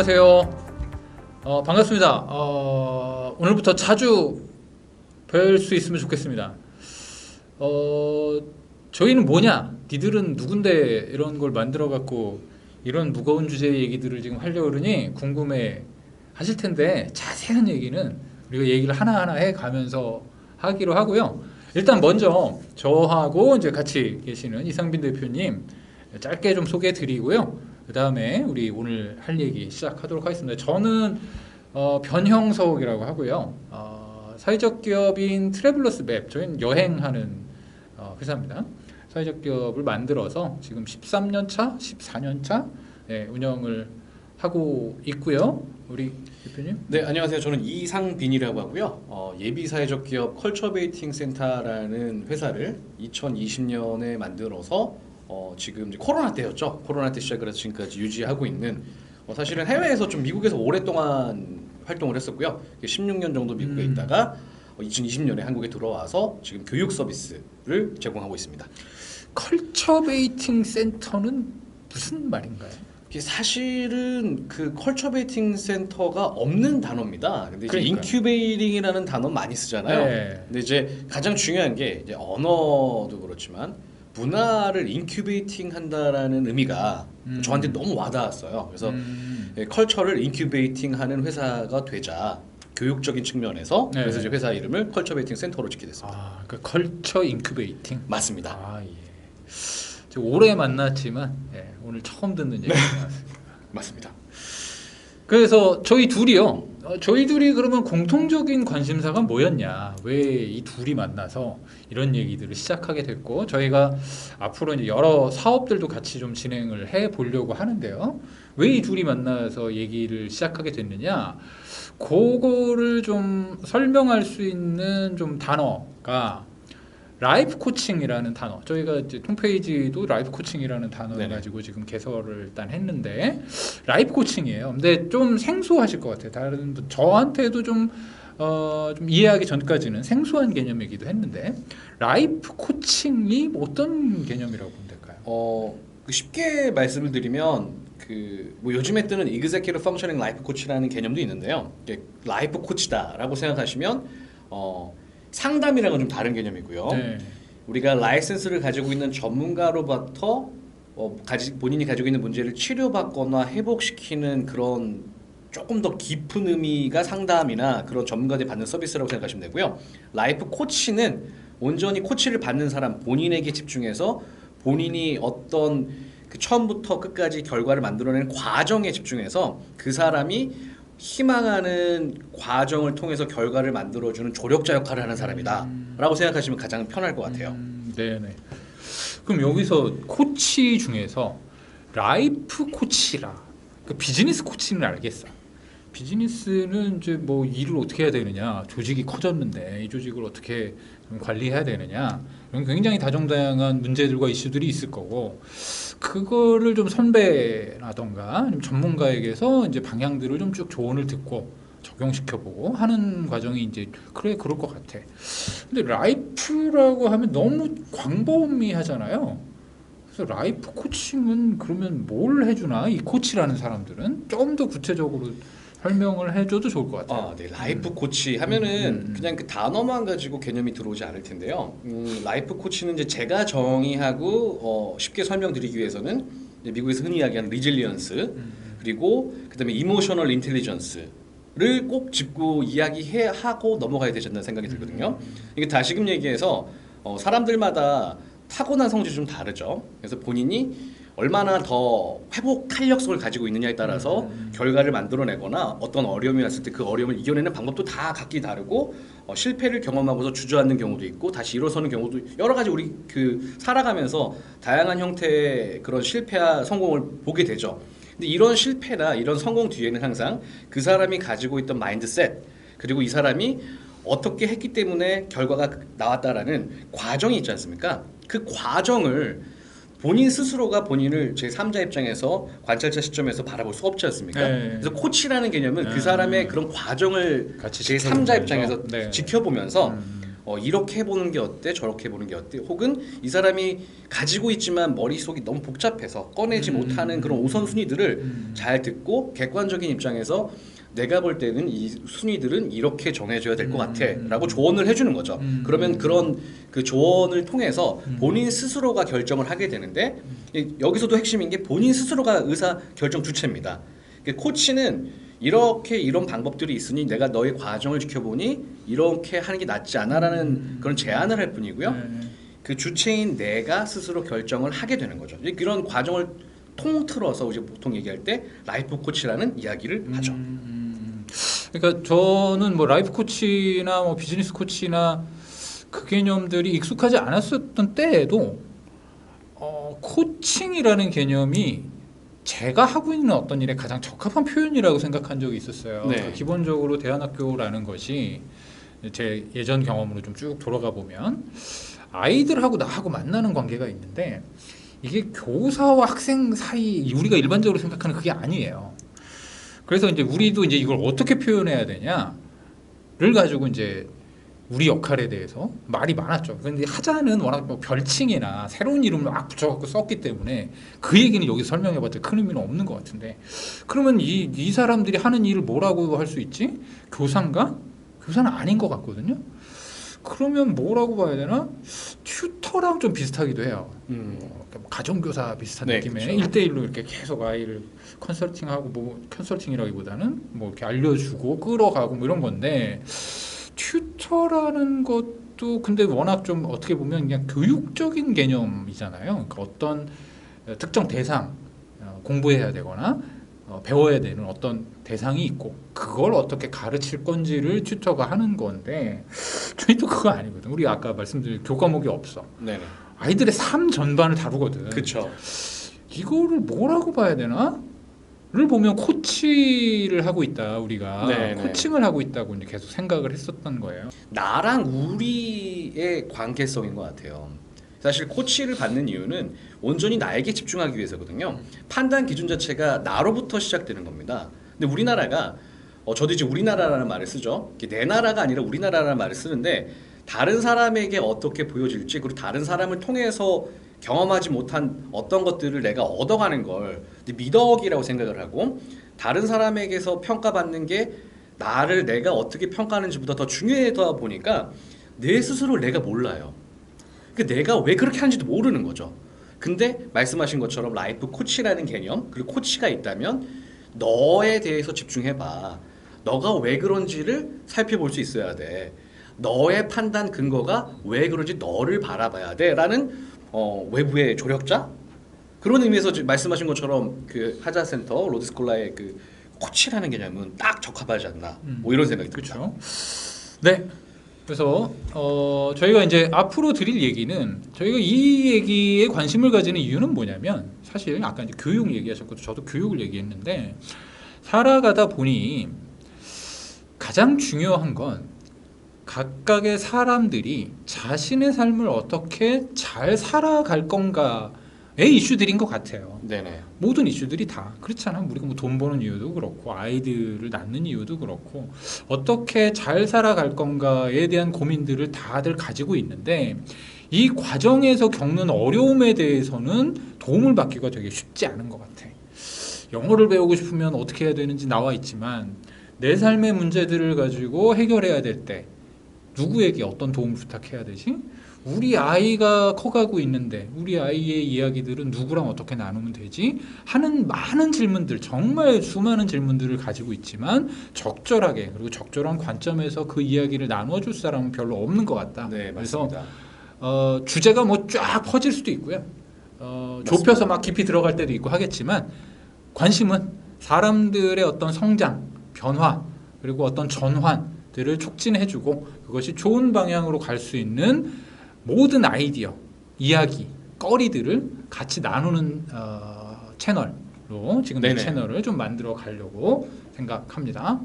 안녕하세요. 반갑습니다. 오늘부터 자주 뵐 수 있으면 좋겠습니다. 저희는 뭐냐? 니들은 누군데 이런 걸 만들어 갖고 이런 무거운 주제의 얘기들을 지금 하려고 그러니 궁금해 하실 텐데 자세한 얘기는 우리가 얘기를 하나하나 해 가면서 하기로 하고요. 일단 먼저 저하고 이제 같이 계시는 이상빈 대표님 짧게 좀 소개해 드리고요. 그 다음에 우리 오늘 할 얘기 시작하도록 하겠습니다. 저는 변형석이라고 하고요. 사회적 기업인 트래블러스 맵, 저희는 여행하는 회사입니다. 사회적 기업을 만들어서 지금 13년 차, 14년 차 운영을 하고 있고요. 우리 대표님? 네, 안녕하세요. 저는 이상빈이라고 하고요. 예비사회적 기업 컬처베이팅 센터라는 회사를 2020년에 만들어서 지금 이제 코로나 때였죠. 코로나 때 시작을 해서 지금까지 유지하고 있는 사실은 해외에서 좀 미국에서 오랫동안 활동을 했었고요. 16년 정도 미국에 있다가 2020년에 한국에 들어와서 지금 교육 서비스를 제공하고 있습니다. 컬처베이팅 센터는 무슨 말인가요? 이게 사실은 그 컬처베이팅 센터가 없는 단어입니다. 근데 이제 그러니까요. 인큐베이팅이라는 단어 많이 쓰잖아요. 네. 근데 이제 가장 중요한 게 이제 언어도 그렇지만 문화를 인큐베이팅 한다라는 의미가 저한테 너무 와닿았어요. 그래서 컬처를 인큐베이팅 하는 회사가 되자 교육적인 측면에서 네. 그래서 이제 회사 이름을 컬처베이팅 센터로 짓게 됐습니다. 그 컬처 인큐베이팅. 맞습니다. 예. 저 오래 만났지만 오늘 처음 듣는 얘기인 것 같습니다. 맞습니다. 그래서 저희 둘이요. 저희 둘이 그러면 공통적인 관심사가 뭐였냐? 왜 이 둘이 만나서 이런 얘기들을 시작하게 됐고 저희가 앞으로 이제 여러 사업들도 같이 좀 진행을 해 보려고 하는데요. 왜 이 둘이 만나서 얘기를 시작하게 됐느냐? 그거를 좀 설명할 수 있는 좀 단어가 라이프 코칭이라는 단어. 저희가 이제 홈페이지도 라이프 코칭이라는 단어를 네네. 가지고 지금 개설을 일단 했는데 라이프 코칭이에요. 근데 좀 생소하실 것 같아요. 다른 분 저한테도 좀 이해하기 전까지는 생소한 개념이기도 했는데 라이프 코칭이 어떤 개념이라고 보면 될까요? 쉽게 말씀을 드리면 뭐 요즘에 뜨는 Executive Functioning Life Coach라는 개념도 있는데요. 이게 라이프 코치다라고 생각하시면 상담이랑은 좀 다른 개념이고요. 네. 우리가 라이센스를 가지고 있는 전문가로부터 본인이 가지고 있는 문제를 치료받거나 회복시키는 그런 조금 더 깊은 의미가 상담이나 그런 전문가들이 받는 서비스라고 생각하시면 되고요. 라이프 코치는 온전히 코치를 받는 사람 본인에게 집중해서 본인이 어떤 그 처음부터 끝까지 결과를 만들어내는 과정에 집중해서 그 사람이 희망하는 과정을 통해서 결과를 만들어주는 조력자 역할을 하는 사람이다 라고 생각하시면 가장 편할 것 같아요. 네네. 그럼 여기서 코치 중에서 라이프 코치라 그 비즈니스 코치는 알겠어. 비즈니스는 이제 뭐 일을 어떻게 해야 되느냐, 조직이 커졌는데 이 조직을 어떻게 좀 관리해야 되느냐, 이런 굉장히 다종다양한 문제들과 이슈들이 있을 거고 그거를 좀 선배라던가 아니면 전문가에게서 이제 방향들을 좀 쭉 조언을 듣고 적용시켜보고 하는 과정이 이제 그래 그럴 것 같아. 근데 라이프라고 하면 너무 광범위하잖아요. 그래서 라이프 코칭은 그러면 뭘 해주나 이 코치라는 사람들은 좀 더 구체적으로 설명을 해줘도 좋을 것 같아요. 네, 라이프 코치 하면은 그냥 그 단어만 가지고 개념이 들어오지 않을 텐데요. 라이프 코치는 이제 제가 정의하고 쉽게 설명드리기 위해서는 이제 미국에서 흔히 이야기하는 리질리언스 그리고 그다음에 이모셔널 인텔리전스를 꼭 짚고 이야기하고 넘어가야 되지 않나 생각이 들거든요. 이게 다시금 얘기해서 사람들마다 타고난 성질이 좀 다르죠. 그래서 본인이 얼마나 더 회복 탄력성을 가지고 있느냐에 따라서 결과를 만들어내거나 어떤 어려움이 왔을 때 그 어려움을 이겨내는 방법도 다 각기 다르고 실패를 경험하고서 주저앉는 경우도 있고 다시 일어서는 경우도 여러 가지 우리 살아가면서 다양한 형태의 그런 실패와 성공을 보게 되죠. 근데 이런 실패나 이런 성공 뒤에는 항상 그 사람이 가지고 있던 마인드셋 그리고 이 사람이 어떻게 했기 때문에 결과가 나왔다라는 과정이 있지 않습니까? 그 과정을 본인 스스로가 본인을 제3자 입장에서 관찰자 시점에서 바라볼 수 없지 않습니까? 네. 그래서 코치라는 개념은 그 사람의 그런 과정을 같이 제3자 입장에서 네. 지켜보면서 이렇게 해보는 게 어때? 저렇게 해보는 게 어때? 혹은 이 사람이 가지고 있지만 머릿속이 너무 복잡해서 꺼내지 못하는 그런 우선순위들을 잘 듣고 객관적인 입장에서 내가 볼 때는 이 순위들은 이렇게 정해져야 될 것 같아 라고 조언을 해주는 거죠. 그러면 그런 그 조언을 통해서 본인 스스로가 결정을 하게 되는데 여기서도 핵심인 게 본인 스스로가 의사 결정 주체입니다. 코치는 이렇게 이런 방법들이 있으니 내가 너의 과정을 지켜보니 이렇게 하는 게 낫지 않아라는 그런 제안을 할 뿐이고요. 그 주체인 내가 스스로 결정을 하게 되는 거죠. 그런 과정을 통틀어서 이제 보통 얘기할 때 라이프 코치라는 이야기를 하죠. 그러니까 저는 뭐 라이프 코치나 뭐 비즈니스 코치나 그 개념들이 익숙하지 않았었던 때에도 코칭이라는 개념이 제가 하고 있는 어떤 일에 가장 적합한 표현이라고 생각한 적이 있었어요. 네. 그러니까 기본적으로 대안학교라는 것이 제 예전 경험으로 좀 쭉 돌아가 보면 아이들하고 나하고 만나는 관계가 있는데 이게 교사와 학생 사이 우리가 일반적으로 생각하는 그게 아니에요. 그래서 이제 우리도 이제 이걸 어떻게 표현해야 되냐를 가지고 이제 우리 역할에 대해서 말이 많았죠. 그런데 하자는 워낙 뭐 별칭이나 새로운 이름을 막 붙여갖고 썼기 때문에 그 얘기는 여기서 설명해봤자 큰 의미는 없는 것 같은데 그러면 이 사람들이 하는 일을 뭐라고 할 수 있지? 교사인가? 교사는 아닌 것 같거든요. 그러면 뭐라고 봐야 되나? 튜터랑 좀 비슷하기도 해요. 가정교사 비슷한 네, 느낌의 그렇죠. 1대1로 이렇게 계속 아이를 컨설팅하고 뭐 컨설팅이라기보다는 뭐 이렇게 알려주고 끌어가고 뭐 이런 건데 튜터라는 것도 근데 워낙 좀 어떻게 보면 그냥 교육적인 개념이잖아요. 그러니까 어떤 특정 대상 공부해야 되거나 배워야 되는 어떤 대상이 있고 그걸 어떻게 가르칠 건지를 튜터가 하는 건데 저희도 그거 아니거든. 우리 아까 말씀드린 교과목이 없어. 네네. 아이들의 삶 전반을 다루거든. 그렇죠. 이거를 뭐라고 봐야 되나? 를 보면 코치를 하고 있다 우리가 네네. 코칭을 하고 있다고 이제 계속 생각을 했었던 거예요. 나랑 우리의 관계성인 것 같아요. 사실 코치를 받는 이유는 온전히 나에게 집중하기 위해서거든요. 판단 기준 자체가 나로부터 시작되는 겁니다. 근데 우리나라가 저도 이제 우리나라라는 말을 쓰죠. 이게 내 나라가 아니라 우리나라라는 말을 쓰는데 다른 사람에게 어떻게 보여질지 그리고 다른 사람을 통해서 경험하지 못한 어떤 것들을 내가 얻어가는 걸 미덕이라고 생각을 하고 다른 사람에게서 평가받는 게 나를 내가 어떻게 평가하는지보다 더 중요하다 보니까 내 스스로를 내가 몰라요. 그러니까 내가 왜 그렇게 하는지도 모르는 거죠. 근데 말씀하신 것처럼 라이프 코치라는 개념 그리고 코치가 있다면 너에 대해서 집중해봐. 너가 왜 그런지를 살펴볼 수 있어야 돼. 너의 판단 근거가 왜 그런지 너를 바라봐야 돼 라는 외부의 조력자 그런 의미에서 말씀하신 것처럼 그 하자센터 로드스콜라의 그 코치라는 개념은 딱 적합하지 않나 뭐 이런 생각이 듭니다. 그렇죠. 네. 그래서 저희가 이제 앞으로 드릴 얘기는 저희가 이 얘기에 관심을 가지는 이유는 뭐냐면 사실 아까 이제 교육 얘기하셨고 저도 교육을 얘기했는데 살아가다 보니 가장 중요한 건 각각의 사람들이 자신의 삶을 어떻게 잘 살아갈 건가의 이슈들인 것 같아요. 네네. 모든 이슈들이 다 그렇잖아. 우리가 뭐 돈 버는 이유도 그렇고 아이들을 낳는 이유도 그렇고 어떻게 잘 살아갈 건가에 대한 고민들을 다들 가지고 있는데 이 과정에서 겪는 어려움에 대해서는 도움을 받기가 되게 쉽지 않은 것 같아. 영어를 배우고 싶으면 어떻게 해야 되는지 나와 있지만 내 삶의 문제들을 가지고 해결해야 될 때 누구에게 어떤 도움을 부탁해야 되지? 우리 아이가 커가고 있는데 우리 아이의 이야기들은 누구랑 어떻게 나누면 되지? 하는 많은 질문들, 정말 수많은 질문들을 가지고 있지만 적절하게 그리고 적절한 관점에서 그 이야기를 나눠줄 사람은 별로 없는 것 같다. 네, 그래서 맞습니다. 주제가 뭐 쫙 퍼질 수도 있고요. 좁혀서 막 깊이 들어갈 때도 있고 하겠지만 관심은 사람들의 어떤 성장, 변화 그리고 어떤 전환들을 촉진해주고 그것이 좋은 방향으로 갈 수 있는 모든 아이디어, 이야기, 거리들을 같이 나누는 채널로 지금 이 네네. 채널을 좀 만들어 가려고 생각합니다.